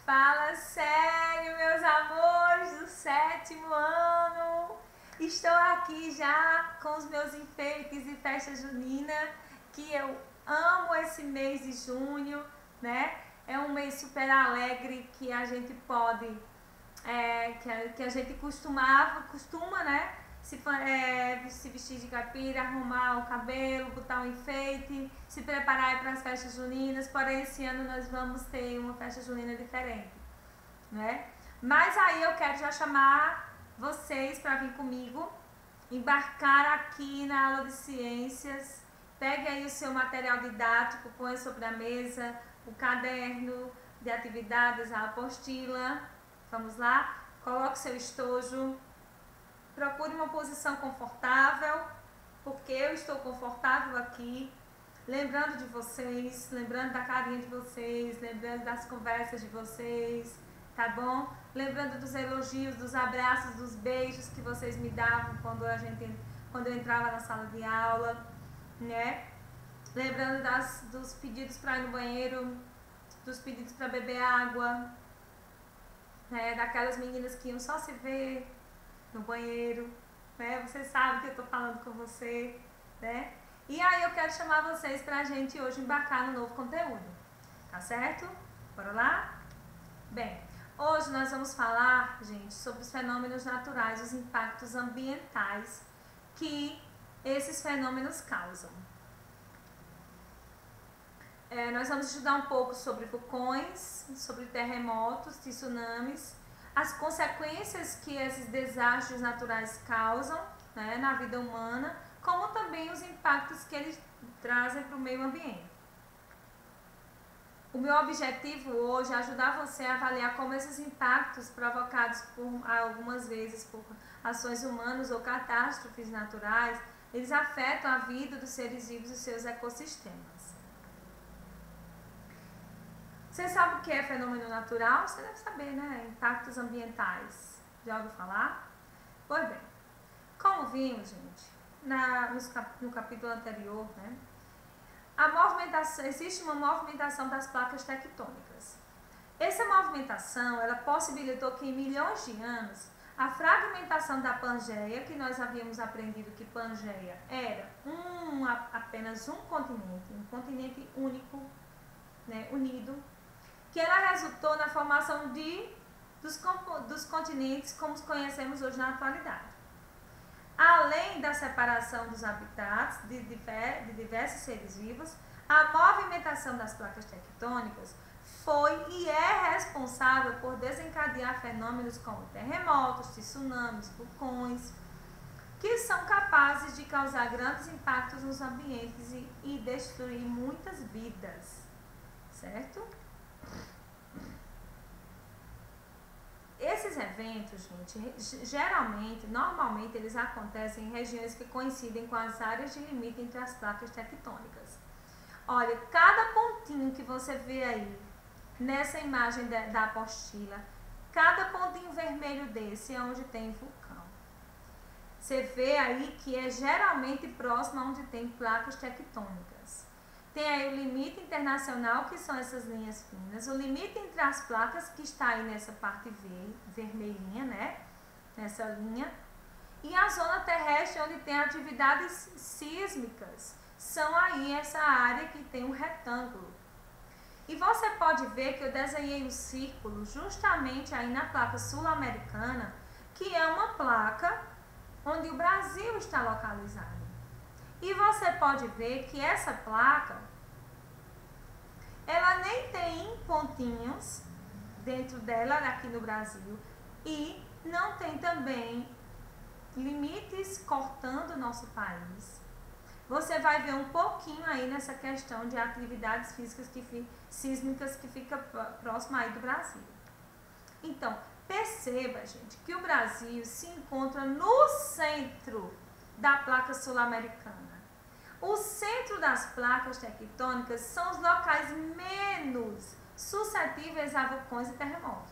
Fala sério, meus amores do 7º ano! Estou aqui já com os meus enfeites e festa junina, que eu amo esse mês de junho, né? É um mês super alegre que a gente pode, que a gente costuma, né? Se vestir de caipira, arrumar o cabelo, botar um enfeite, se preparar para as festas juninas. Porém, esse ano nós vamos ter uma festa junina diferente, né? Mas aí eu quero já chamar vocês para vir comigo, embarcar aqui na aula de ciências. Pegue aí o seu material didático, põe sobre a mesa, o caderno de atividades, a apostila. Vamos lá? Coloque seu estojo. Procure uma posição confortável, porque eu estou confortável aqui, lembrando de vocês, lembrando da carinha de vocês, lembrando das conversas de vocês, tá bom? Lembrando dos elogios, dos abraços, dos beijos que vocês me davam quando eu entrava na sala de aula, né? Lembrando dos pedidos para ir no banheiro, dos pedidos para beber água, né? Daquelas meninas que iam só se ver no banheiro, né? Você sabe que eu tô falando com você, né? E aí eu quero chamar vocês pra gente hoje embarcar no novo conteúdo, tá certo? Bora lá? Bem, hoje nós vamos falar, gente, sobre os fenômenos naturais, os impactos ambientais que esses fenômenos causam. Nós vamos estudar um pouco sobre vulcões, sobre terremotos, tsunamis, as consequências que esses desastres naturais causam, né, na vida humana, como também os impactos que eles trazem para o meio ambiente. O meu objetivo hoje é ajudar você a avaliar como esses impactos provocados algumas vezes por ações humanas ou catástrofes naturais, eles afetam a vida dos seres vivos e seus ecossistemas. Você sabe o que é fenômeno natural? Você deve saber, né? Impactos ambientais. Já ouviu falar? Pois bem, como vimos, gente, no capítulo anterior, né? Existe uma movimentação das placas tectônicas. Essa movimentação, ela possibilitou que em milhões de anos, a fragmentação da Pangeia, que nós havíamos aprendido que Pangeia era apenas um continente único, né, unido, que ela resultou na formação dos continentes como os conhecemos hoje na atualidade. Além da separação dos habitats de diversos seres vivos, a movimentação das placas tectônicas foi e é responsável por desencadear fenômenos como terremotos, tsunamis, vulcões, que são capazes de causar grandes impactos nos ambientes e destruir muitas vidas, certo? Esses eventos, gente, normalmente eles acontecem em regiões que coincidem com as áreas de limite entre as placas tectônicas. Olha, cada pontinho que você vê aí nessa imagem da apostila, cada pontinho vermelho desse é onde tem vulcão. Você vê aí que é geralmente próximo a onde tem placas tectônicas. Tem aí o limite internacional, que são essas linhas finas, o limite entre as placas, que está aí nessa parte vermelhinha, né? Nessa linha. E a zona terrestre, onde tem atividades sísmicas, são aí essa área que tem um retângulo. E você pode ver que eu desenhei um círculo justamente aí na placa sul-americana, que é uma placa onde o Brasil está localizado. E você pode ver que essa placa, ela nem tem pontinhos dentro dela aqui no Brasil e não tem também limites cortando o nosso país. Você vai ver um pouquinho aí nessa questão de atividades físicas sísmicas que fica próximo aí do Brasil. Então, perceba, gente, que o Brasil se encontra no centro da placa sul-americana. O centro das placas tectônicas são os locais menos suscetíveis a vulcões e terremotos.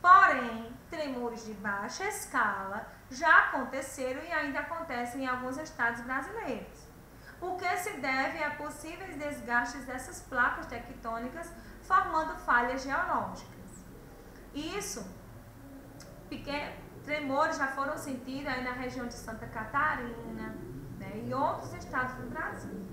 Porém, tremores de baixa escala já aconteceram e ainda acontecem em alguns estados brasileiros, o que se deve a possíveis desgastes dessas placas tectônicas formando falhas geológicas. Isso, tremores já foram sentidos aí na região de Santa Catarina, né, e outros estados do Brasil.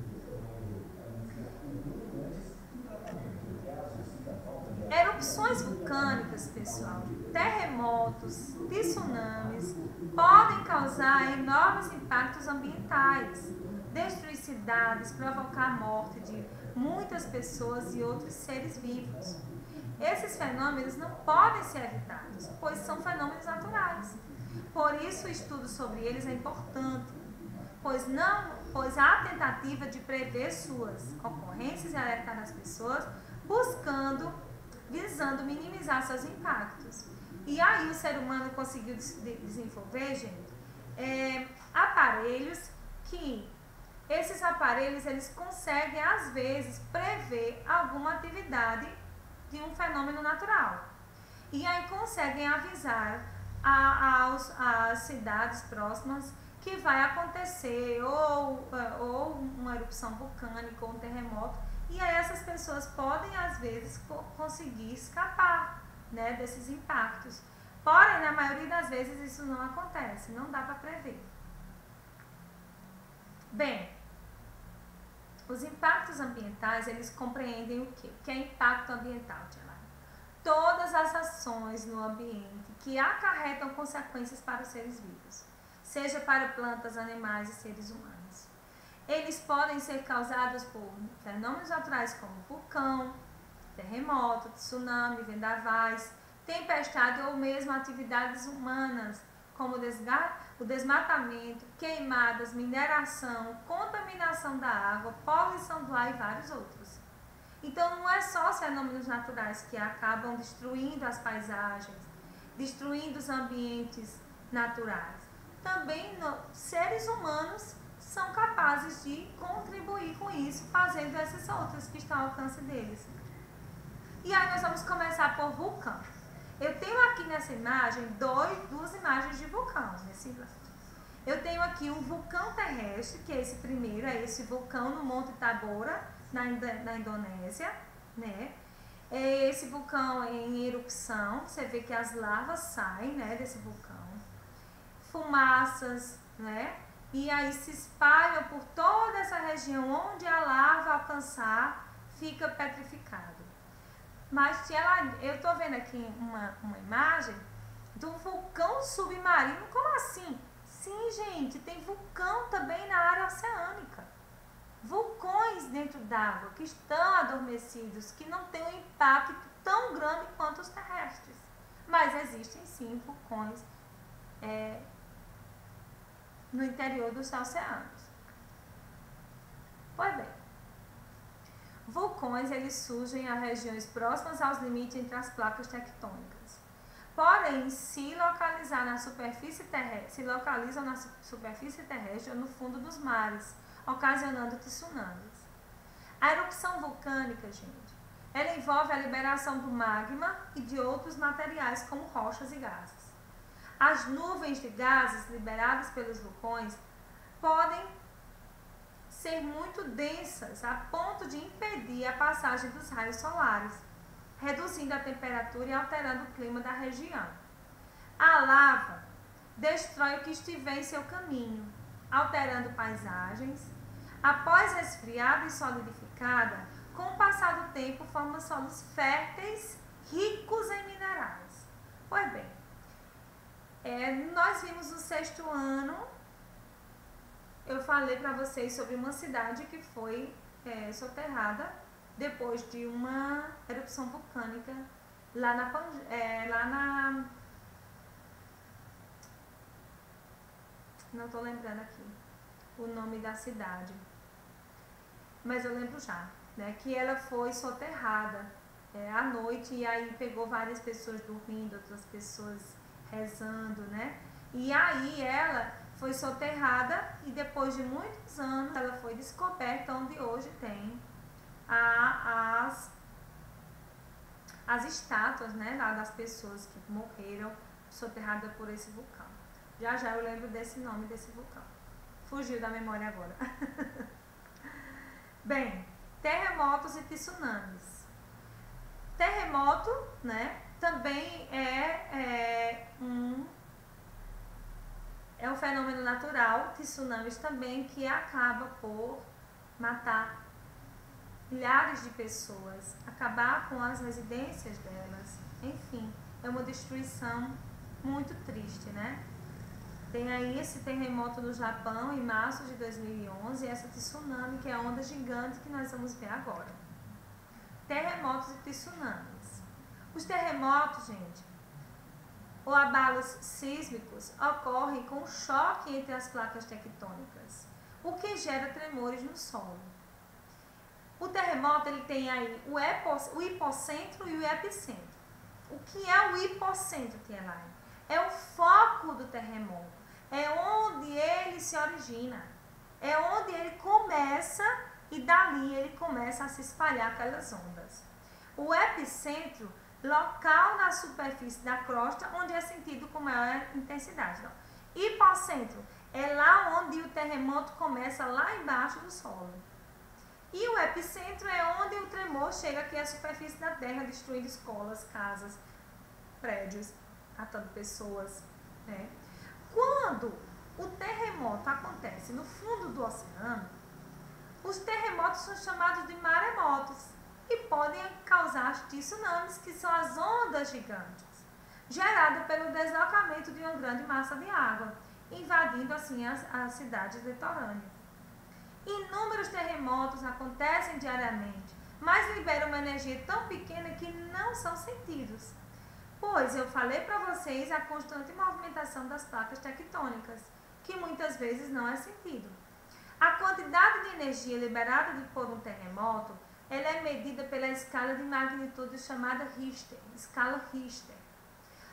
Erupções vulcânicas, pessoal, terremotos, tsunamis, podem causar enormes impactos ambientais, destruir cidades, provocar a morte de muitas pessoas e outros seres vivos. Esses fenômenos não podem ser evitados, pois são fenômenos naturais. Por isso, o estudo sobre eles é importante, pois há a tentativa de prever suas ocorrências e alertar as pessoas, visando minimizar seus impactos. E aí o ser humano conseguiu desenvolver, gente, aparelhos que esses aparelhos eles conseguem às vezes prever alguma atividade de um fenômeno natural. E aí conseguem avisar às cidades próximas que vai acontecer ou uma erupção vulcânica ou um terremoto. E aí essas pessoas podem, às vezes, conseguir escapar, né, desses impactos. Porém, na maioria das vezes, isso não acontece, não dá para prever. Bem, os impactos ambientais, eles compreendem o quê? O que é impacto ambiental, Tiana? Todas as ações no ambiente que acarretam consequências para os seres vivos, seja para plantas, animais e seres humanos. Eles podem ser causados por fenômenos naturais como vulcão, terremoto, tsunami, vendavais, tempestade ou mesmo atividades humanas, como o desmatamento, queimadas, mineração, contaminação da água, poluição do ar e vários outros. Então não é só os fenômenos naturais que acabam destruindo as paisagens, destruindo os ambientes naturais. Também seres humanos são capazes de contribuir com isso, fazendo essas outras que estão ao alcance deles. E aí nós vamos começar por vulcão. Eu tenho aqui nessa imagem duas imagens de vulcão. Eu tenho aqui um vulcão terrestre, que é esse primeiro, é esse vulcão no Monte Tabora, na Indonésia, né? É esse vulcão em erupção, você vê que as lavas saem, né, desse vulcão. Fumaças, né? E aí se espalham por toda essa região onde a lava alcançar, fica petrificado. Mas eu estou vendo aqui uma imagem do vulcão submarino. Como assim? Sim, gente, tem vulcão também na área oceânica. Vulcões dentro d'água que estão adormecidos, que não têm um impacto tão grande quanto os terrestres. Mas existem sim vulcões no interior dos oceanos. Pois bem, vulcões eles surgem em regiões próximas aos limites entre as placas tectônicas. Porém, se localizam na superfície terrestre ou no fundo dos mares, ocasionando tsunamis. A erupção vulcânica, gente, ela envolve a liberação do magma e de outros materiais como rochas e gases. As nuvens de gases liberadas pelos vulcões podem ser muito densas a ponto de impedir a passagem dos raios solares, reduzindo a temperatura e alterando o clima da região. A lava destrói o que estiver em seu caminho, alterando paisagens. Após resfriada e solidificada, com o passar do tempo, forma solos férteis, ricos em minerais. Pois bem, nós vimos no 6º ano, eu falei para vocês sobre uma cidade que foi soterrada depois de uma erupção vulcânica lá não estou lembrando aqui o nome da cidade, mas eu lembro já, né, que ela foi soterrada à noite, e aí pegou várias pessoas dormindo, outras pessoas rezando, né? E aí ela foi soterrada e depois de muitos anos ela foi descoberta, onde hoje tem as estátuas, né, das pessoas que morreram soterradas por esse vulcão. Já já eu lembro desse nome desse vulcão. Fugiu da memória agora. Bem, terremotos e tsunamis. Terremoto, né, também é um fenômeno natural, tsunamis também, que acaba por matar milhares de pessoas, acabar com as residências delas, enfim, é uma destruição muito triste, né? Tem aí esse terremoto no Japão em março de 2011 e essa tsunami, que é a onda gigante que nós vamos ver agora. Terremotos e tsunamis. Os terremotos, gente, ou abalos sísmicos, ocorrem com o choque entre as placas tectônicas, o que gera tremores no solo. O terremoto ele tem aí o hipocentro e o epicentro. O que é o hipocentro, Tielaine? É o foco do terremoto, é onde ele se origina, é onde ele começa e dali ele começa a se espalhar aquelas ondas. O epicentro, local na superfície da crosta, onde é sentido com maior intensidade. Não. Hipocentro é lá onde o terremoto começa, lá embaixo do solo. E o epicentro é onde o tremor chega aqui à superfície da terra, destruindo escolas, casas, prédios, matando pessoas, né? Quando o terremoto acontece no fundo do oceano, os terremotos são chamados de maremotos e podem causar tsunamis, que são as ondas gigantes, geradas pelo deslocamento de uma grande massa de água, invadindo assim as cidades litorâneas. Inúmeros terremotos acontecem diariamente, mas liberam uma energia tão pequena que não são sentidos. Pois eu falei para vocês a constante movimentação das placas tectônicas, que muitas vezes não é sentido. A quantidade de energia liberada por um terremoto, ela é medida pela escala de magnitude chamada Richter, escala Richter.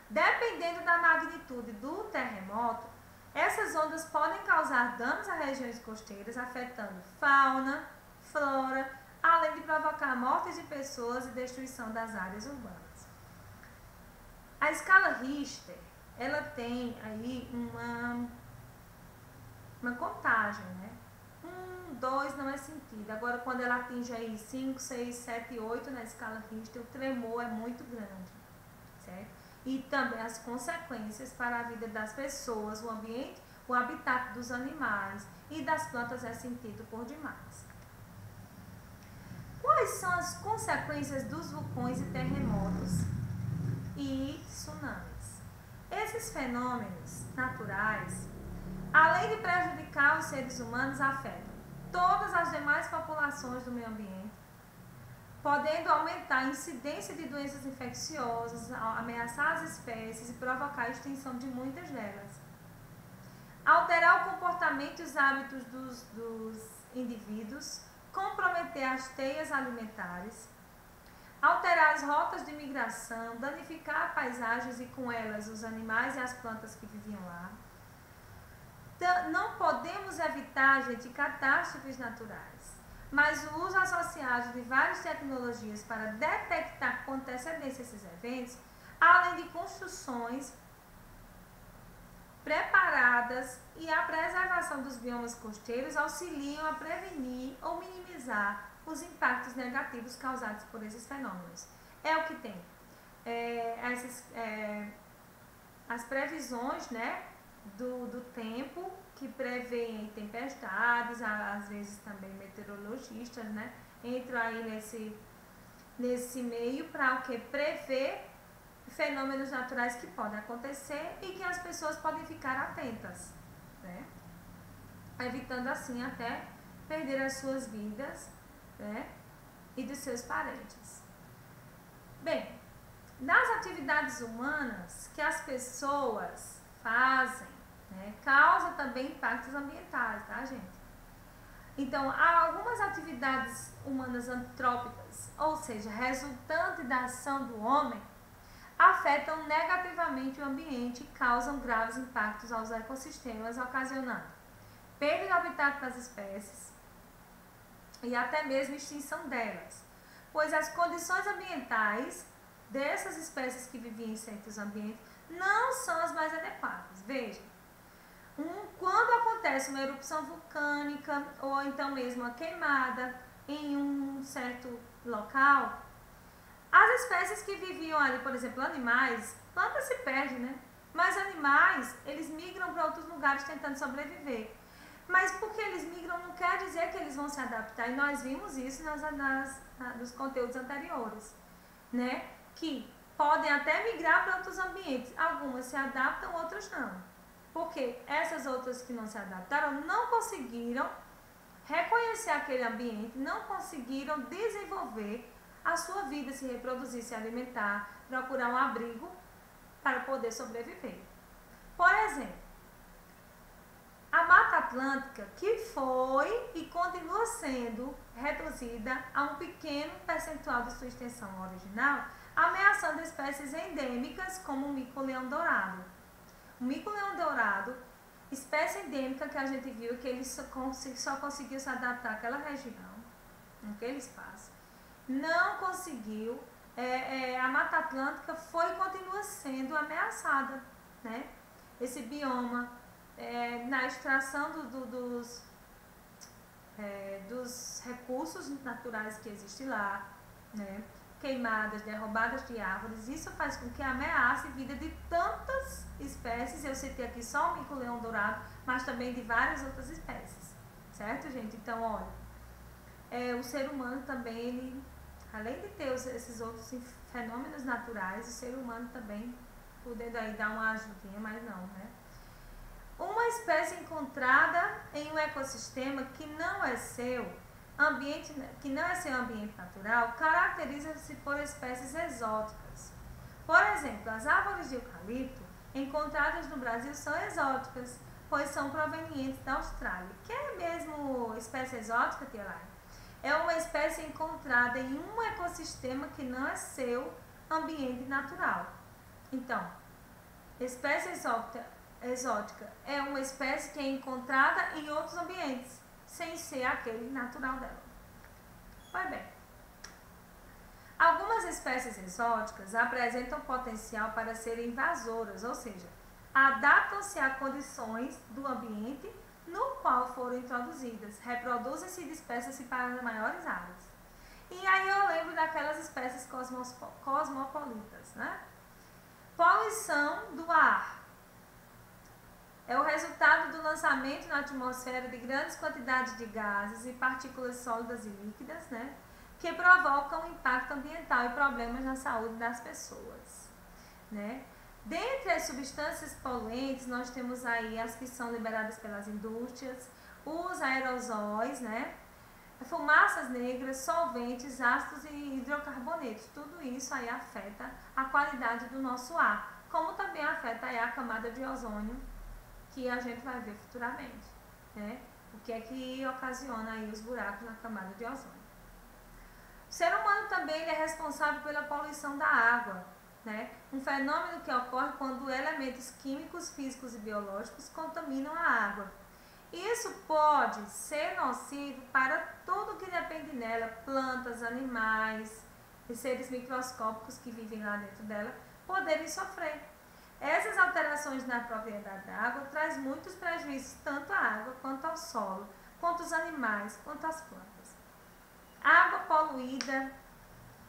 Dependendo da magnitude do terremoto, essas ondas podem causar danos a regiões costeiras, afetando fauna, flora, além de provocar mortes de pessoas e destruição das áreas urbanas. A escala Richter, ela tem aí uma contagem, né? 1, 2 não é sentido. Agora, quando ela atinge aí 5, 6, 7, 8 na escala Richter, o tremor é muito grande, certo? E também as consequências para a vida das pessoas, o ambiente, o habitat dos animais e das plantas é sentido por demais. Quais são as consequências dos vulcões e terremotos e tsunamis? Esses fenômenos naturais, além de prejudicar os seres humanos, afetam todas as demais populações do meio ambiente, podendo aumentar a incidência de doenças infecciosas, ameaçar as espécies e provocar a extinção de muitas delas. Alterar o comportamento e os hábitos dos indivíduos, comprometer as teias alimentares, alterar as rotas de migração, danificar paisagens e com elas os animais e as plantas que viviam lá. Não podemos evitar, gente, catástrofes naturais, mas o uso associado de várias tecnologias para detectar com antecedência esses eventos, além de construções preparadas e a preservação dos biomas costeiros, auxiliam a prevenir ou minimizar os impactos negativos causados por esses fenômenos. É o que tem. As previsões, né, do tempo, que prevêem tempestades, às vezes também meteorologistas, né, entram aí nesse meio para o que? Prever fenômenos naturais que podem acontecer e que as pessoas podem ficar atentas, né, evitando assim até perder as suas vidas, né, e dos seus parentes. Bem, nas atividades humanas que as pessoas fazem, né, causa também impactos ambientais, tá, gente? Então, há algumas atividades humanas antrópicas, ou seja, resultante da ação do homem, afetam negativamente o ambiente e causam graves impactos aos ecossistemas, ocasionando perda do habitat das espécies e até mesmo extinção delas, pois as condições ambientais dessas espécies que viviam em certos ambientes não são as mais adequadas. Veja, quando acontece uma erupção vulcânica ou então mesmo uma queimada em um certo local, As espécies que viviam ali, por exemplo, animais, plantas se perdem, né? Mas animais, eles migram para outros lugares tentando sobreviver. Mas porque eles migram não quer dizer que eles vão se adaptar. E nós vimos isso nos conteúdos anteriores, né? Que podem até migrar para outros ambientes. Algumas se adaptam, outras não. Porque essas outras que não se adaptaram não conseguiram reconhecer aquele ambiente, não conseguiram desenvolver a sua vida, se reproduzir, se alimentar, procurar um abrigo para poder sobreviver. Por exemplo, a Mata Atlântica, que foi e continua sendo reduzida a um pequeno percentual de sua extensão original, ameaçando espécies endêmicas como o mico-leão-dourado. O mico-leão-dourado, espécie endêmica que a gente viu que ele só conseguiu se adaptar àquela região, naquele espaço, não conseguiu, a Mata Atlântica foi e continua sendo ameaçada, né? Esse bioma, na extração dos recursos naturais que existem lá, né? Queimadas, derrubadas de árvores, isso faz com que ameace a vida de tantas espécies. Eu citei aqui só o mico-leão-dourado, mas também de várias outras espécies, certo, gente? Então, olha, o ser humano também, ele, além de ter esses outros fenômenos naturais, o ser humano também podendo aí dar uma ajudinha, mas não, né? Uma espécie encontrada em um ecossistema que não é seu ambiente natural, caracteriza-se por espécies exóticas. Por exemplo, as árvores de eucalipto encontradas no Brasil são exóticas, pois são provenientes da Austrália. Que é mesmo espécie exótica, Tia Lai? É uma espécie encontrada em um ecossistema que não é seu ambiente natural. Então, espécie exótica é uma espécie que é encontrada em outros ambientes, sem ser aquele natural dela. Pois bem, algumas espécies exóticas apresentam potencial para serem invasoras, ou seja, adaptam-se a condições do ambiente no qual foram introduzidas, reproduzem-se e dispersam-se para maiores áreas. E aí eu lembro daquelas espécies cosmopolitas, né? Poluição do ar. É o resultado do lançamento na atmosfera de grandes quantidades de gases e partículas sólidas e líquidas, né, que provocam impacto ambiental e problemas na saúde das pessoas, né. Dentre as substâncias poluentes, nós temos aí as que são liberadas pelas indústrias, os aerosóis, né, fumaças negras, solventes, ácidos e hidrocarbonetos. Tudo isso aí afeta a qualidade do nosso ar, como também afeta aí a camada de ozônio, que a gente vai ver futuramente, né? O que é que ocasiona aí os buracos na camada de ozônio. O ser humano também é responsável pela poluição da água, né? Um fenômeno que ocorre quando elementos químicos, físicos e biológicos contaminam a água. Isso pode ser nocivo para tudo que depende dela, plantas, animais, e seres microscópicos que vivem lá dentro dela, poderem sofrer. Essas alterações na propriedade da água traz muitos prejuízos tanto à água, quanto ao solo, quanto aos animais, quanto às plantas. A água poluída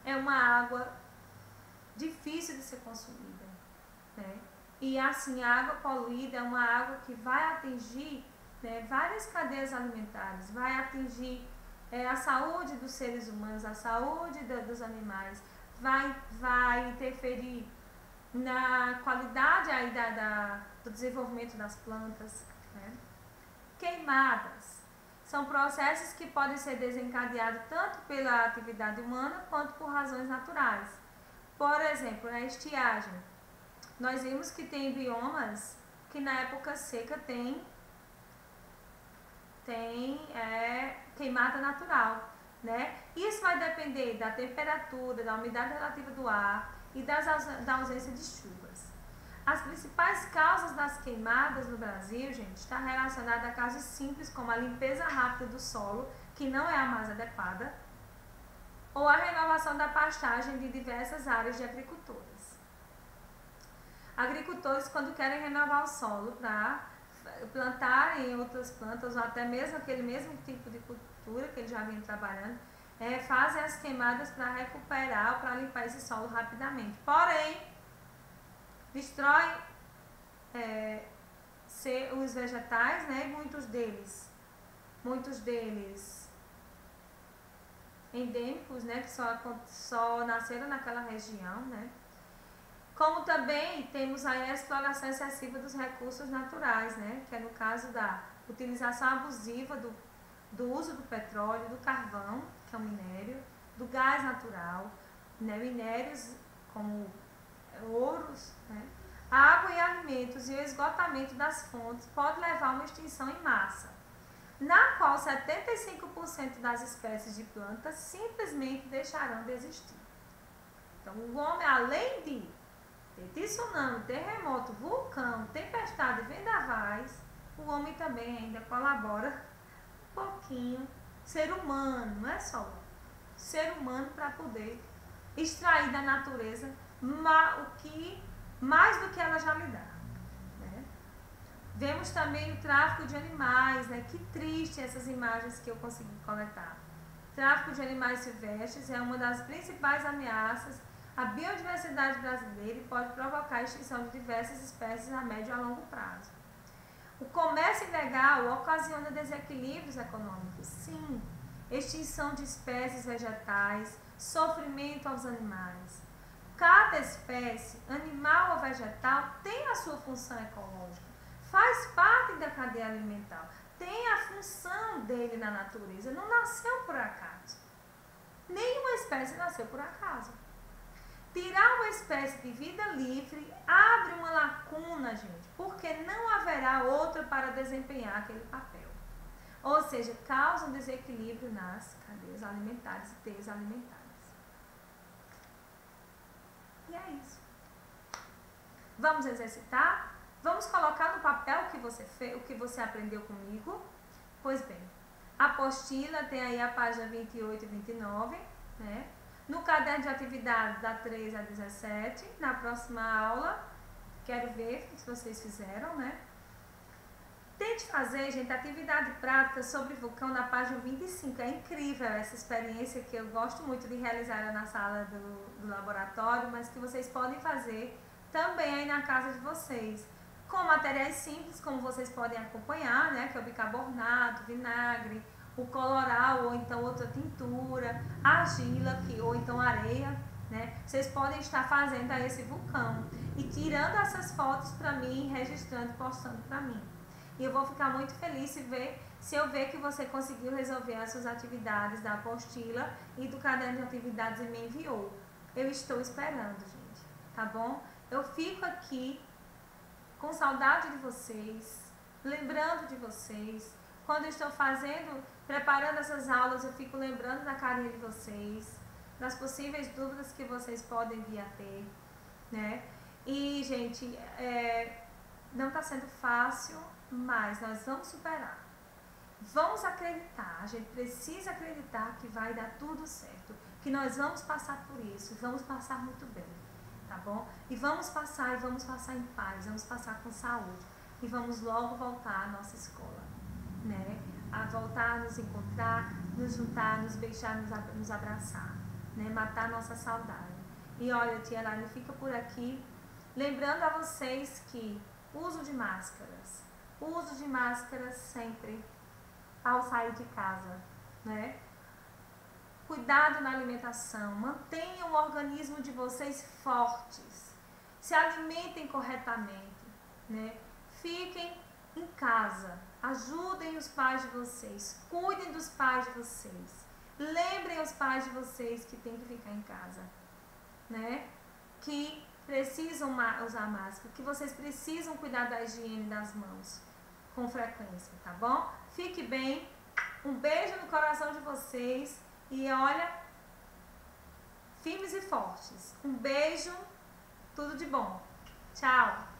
é uma água difícil de ser consumida, né? E assim, a água poluída é uma água que vai atingir, né, várias cadeias alimentares, vai atingir a saúde dos seres humanos, a saúde dos animais, vai interferir na qualidade aí do desenvolvimento das plantas, né? Queimadas são processos que podem ser desencadeados tanto pela atividade humana quanto por razões naturais. Por exemplo, na estiagem, nós vimos que tem biomas que na época seca tem queimada natural, né? Isso vai depender da temperatura, da umidade relativa do ar e da ausência de chuvas. As principais causas das queimadas no Brasil, gente, está relacionada a causas simples como a limpeza rápida do solo, que não é a mais adequada, ou a renovação da pastagem de diversas áreas de agricultores. Agricultores, quando querem renovar o solo para plantarem outras plantas, ou até mesmo aquele mesmo tipo de cultura que eles já vinham trabalhando, fazem as queimadas para recuperar ou para limpar esse solo rapidamente. Porém, destrói os vegetais, né? Muitos deles endêmicos, né? Que só nasceram naquela região, né? Como também temos aí a exploração excessiva dos recursos naturais, né? Que é no caso da utilização abusiva do uso do petróleo, do carvão, que é um minério, do gás natural, né? Minérios como ouros, né? Água e alimentos e o esgotamento das fontes pode levar a uma extinção em massa, na qual 75% das espécies de plantas simplesmente deixarão de existir. Então, o homem, além de ter tsunami, terremoto, vulcão, tempestade e vendavais, o homem também ainda colabora um pouquinho, ser humano, não é só o ser humano, para poder extrair da natureza mais do que ela já lhe dá. Né? Vemos também o tráfico de animais, né? Que triste essas imagens que eu consegui coletar. Tráfico de animais silvestres é uma das principais ameaças à biodiversidade brasileira e pode provocar a extinção de diversas espécies a médio e a longo prazo. O comércio ilegal ocasiona desequilíbrios econômicos, sim, extinção de espécies vegetais, sofrimento aos animais. Cada espécie, animal ou vegetal, tem a sua função ecológica, faz parte da cadeia alimentar, tem a função dele na natureza, não nasceu por acaso. Nenhuma espécie nasceu por acaso. Tirar uma espécie de vida livre abre uma lacuna, gente, porque não haverá outra para desempenhar aquele papel. Ou seja, causa um desequilíbrio nas cadeias alimentares e teias alimentares. E é isso. Vamos exercitar? Vamos colocar no papel o que você fez, o que você aprendeu comigo? Pois bem, a apostila tem aí a página 28 e 29, né? No caderno de atividades da 3 a 17, na próxima aula, quero ver se vocês fizeram, né? Tente fazer, gente, atividade prática sobre vulcão na página 25. É incrível essa experiência que eu gosto muito de realizar na sala do laboratório, mas que vocês podem fazer também aí na casa de vocês. Com materiais simples, como vocês podem acompanhar, né? Que é o bicarbonato, vinagre, o coloral, ou então outra tintura, argila, ou então areia, né? Vocês podem estar fazendo aí esse vulcão e tirando essas fotos para mim, registrando, postando para mim. E eu vou ficar muito feliz se eu ver que você conseguiu resolver as suas atividades da apostila e do caderno de atividades e me enviou. Eu estou esperando, gente, tá bom? Eu fico aqui com saudade de vocês, lembrando de vocês. Quando eu estou preparando essas aulas, eu fico lembrando da carinha de vocês, das possíveis dúvidas que vocês podem vir a ter, né? E, gente, não está sendo fácil, mas nós vamos superar. Vamos acreditar, a gente precisa acreditar que vai dar tudo certo, que nós vamos passar por isso, vamos passar muito bem, tá bom? E vamos passar em paz, vamos passar com saúde e vamos logo voltar à nossa escola, né? A voltar a nos encontrar, nos juntar, nos beijar, nos abraçar, né? Matar nossa saudade. E olha, tia Lara, fica por aqui, lembrando a vocês que uso de máscaras sempre ao sair de casa, né? Cuidado na alimentação, mantenham o organismo de vocês fortes, se alimentem corretamente, né? Fiquem em casa, ajudem os pais de vocês, cuidem dos pais de vocês, lembrem os pais de vocês que tem que ficar em casa, né? Que precisam usar máscara, que vocês precisam cuidar da higiene das mãos com frequência, tá bom? Fique bem, um beijo no coração de vocês e olha, firmes e fortes. Um beijo, tudo de bom. Tchau!